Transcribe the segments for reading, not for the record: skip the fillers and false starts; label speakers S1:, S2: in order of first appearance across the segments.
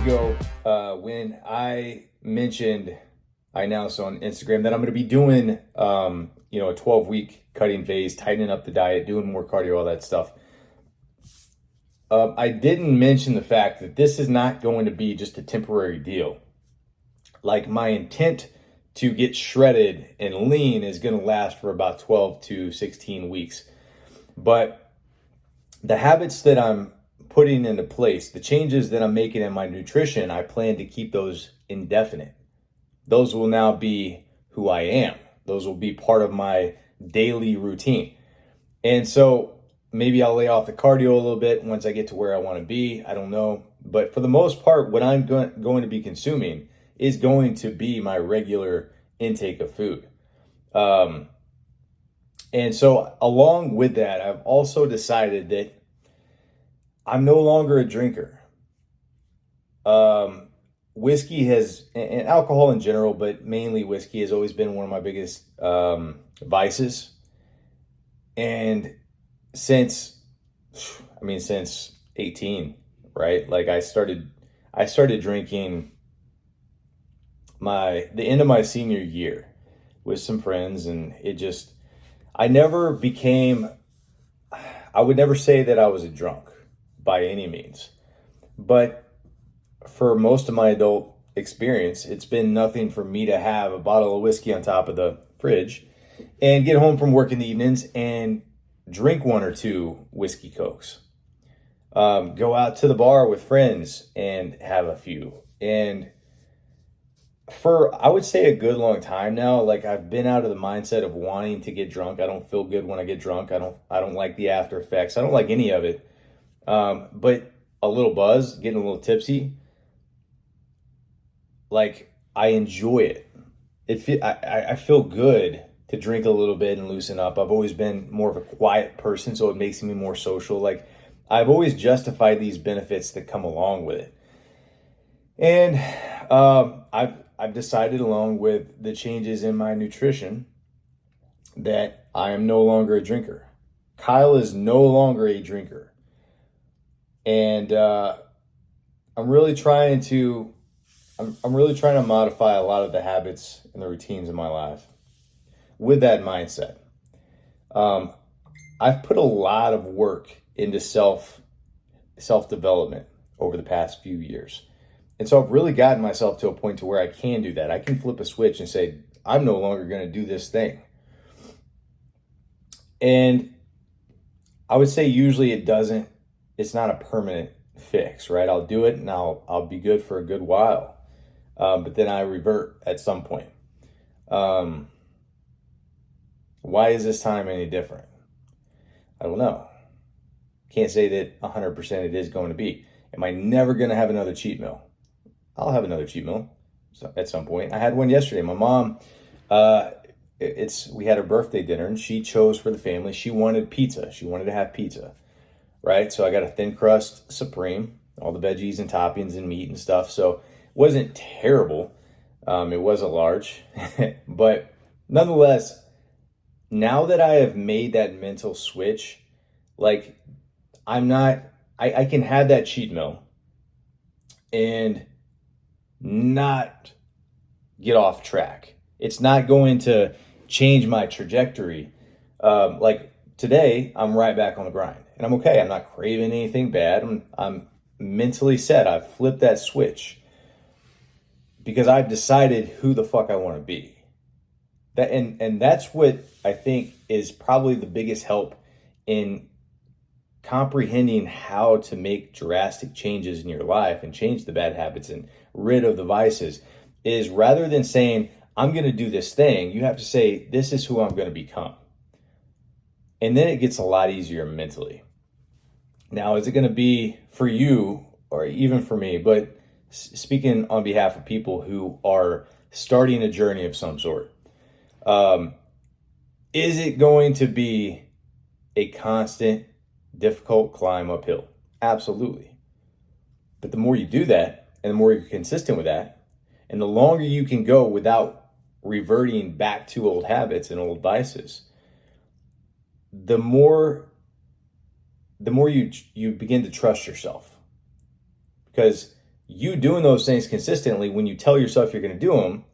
S1: ago, when I announced on Instagram that I'm going to be doing, a 12-week cutting phase, tightening up the diet, doing more cardio, all that stuff. I didn't mention the fact that this is not going to be just a temporary deal. Like, my intent to get shredded and lean is going to last for about 12 to 16 weeks. But the habits that I'm putting into place, the changes that I'm making in my nutrition, I plan to keep those indefinite. Those will now be who I am. Those will be part of my daily routine. And so maybe I'll lay off the cardio a little bit once I get to where I want to be. I don't know. But for the most part, what I'm going to be consuming is going to be my regular intake of food. And so along with that, I've also decided that I'm no longer a drinker. Whiskey and alcohol in general, but mainly whiskey, has always been one of my biggest vices. And since 18, right? Like, I started drinking the end of my senior year with some friends, and I would never say that I was a drunk by any means, but for most of my adult experience, it's been nothing for me to have a bottle of whiskey on top of the fridge and get home from work in the evenings and drink one or two whiskey cokes. Go out to the bar with friends and have a few. And for, I would say, a good long time now, like, I've been out of the mindset of wanting to get drunk. I don't feel good when I get drunk. I don't like the after effects. I don't like any of it. But a little buzz, getting a little tipsy, like, I enjoy it. I feel good to drink a little bit and loosen up. I've always been more of a quiet person, so it makes me more social. Like, I've always justified these benefits that come along with it. And I've decided, along with the changes in my nutrition, that I am no longer a drinker. Kyle is no longer a drinker. And I'm really trying to modify a lot of the habits and the routines in my life with that mindset. I've put a lot of work into self-development over the past few years. And so I've really gotten myself to a point to where I can do that. I can flip a switch and say, I'm no longer going to do this thing. And I would say usually it's not a permanent fix, right? I'll do it and I'll be good for a good while. But then I revert at some point. Why is this time any different? I don't know. Can't say that 100% it is going to be. Am I never going to have another cheat meal? I'll have another cheat meal at some point. I had one yesterday. My mom, we had her birthday dinner, and she chose for the family. She wanted pizza. She wanted to have pizza, right? So I got a thin crust Supreme, all the veggies and toppings and meat and stuff. So it wasn't terrible. It was a large, but nonetheless, now that I have made that mental switch, like, I can have that cheat meal and not get off track. It's not going to change my trajectory. Like, today, I'm right back on the grind, and I'm okay. I'm not craving anything bad. I'm mentally set. I've flipped that switch because I've decided who the fuck I want to be. And that's what I think is probably the biggest help in comprehending how to make drastic changes in your life and change the bad habits and rid of the vices, is rather than saying, I'm going to do this thing, you have to say, this is who I'm going to become. And then it gets a lot easier mentally. Now, is it going to be for you or even for me? But speaking on behalf of people who are starting a journey of some sort, is it going to be a constant, difficult climb uphill? Absolutely. But the more you do that, and the more you're consistent with that, and the longer you can go without reverting back to old habits and old vices, the more you begin to trust yourself. Because You doing those things consistently when you tell yourself you're going to do them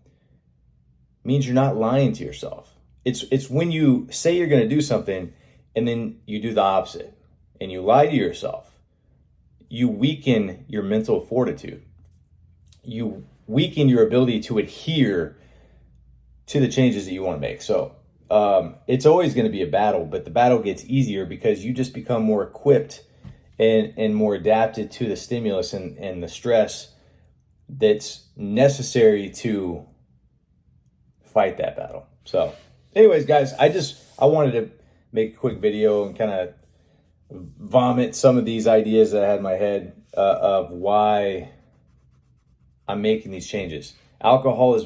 S1: means you're not lying to yourself. It's when you say you're going to do something and then you do the opposite and you lie to yourself. You weaken your mental fortitude. You weaken your ability to adhere to the changes that you want to make. So it's always going to be a battle, but the battle gets easier because you just become more equipped and more adapted to the stimulus and the stress that's necessary to fight that battle. So anyways, guys, I wanted to make a quick video and kind of vomit some of these ideas that I had in my head of why I'm making these changes. Alcohol it's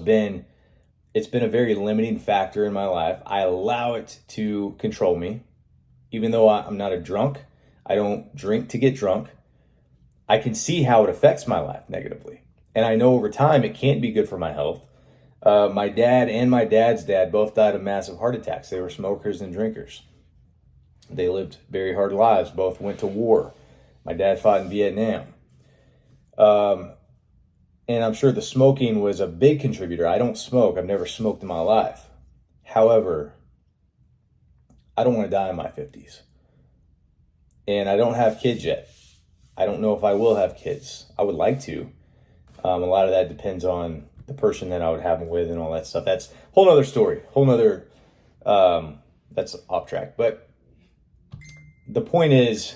S1: been a very limiting factor in my life. I allow it to control me. Even though I'm not a drunk, I don't drink to get drunk. I can see how it affects my life negatively. And I know over time it can't be good for my health. My dad and my dad's dad both died of massive heart attacks. They were smokers and drinkers. They lived very hard lives. Both went to war. My dad fought in Vietnam. And I'm sure the smoking was a big contributor. I don't smoke. I've never smoked in my life. However, I don't want to die in my 50s. And I don't have kids yet. I don't know if I will have kids. I would like to. A lot of that depends on the person that I would have them with and all that stuff. That's a whole nother story. That's off track. But the point is,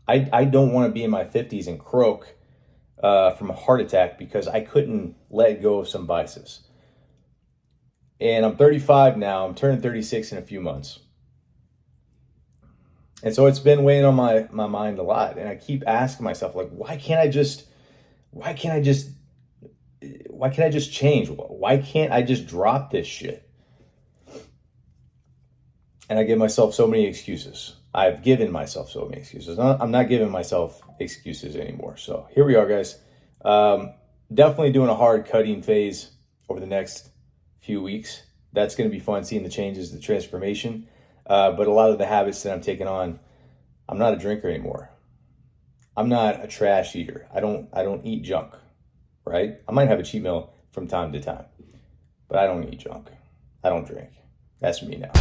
S1: I don't want to be in my 50s and croak from a heart attack because I couldn't let go of some vices. And I'm 35 now. I'm turning 36 in a few months. And so it's been weighing on my mind a lot. And I keep asking myself, like, why can't I just change? Why can't I just drop this shit? And I give myself so many excuses. I've given myself so many excuses. I'm not giving myself excuses anymore. So here we are, guys. Definitely doing a hard cutting phase over the next few weeks. That's going to be fun, seeing the changes, the transformation. But a lot of the habits that I'm taking on, I'm not a drinker anymore. I'm not a trash eater. I don't eat junk, right? I might have a cheat meal from time to time, but I don't eat junk. I don't drink. That's me now.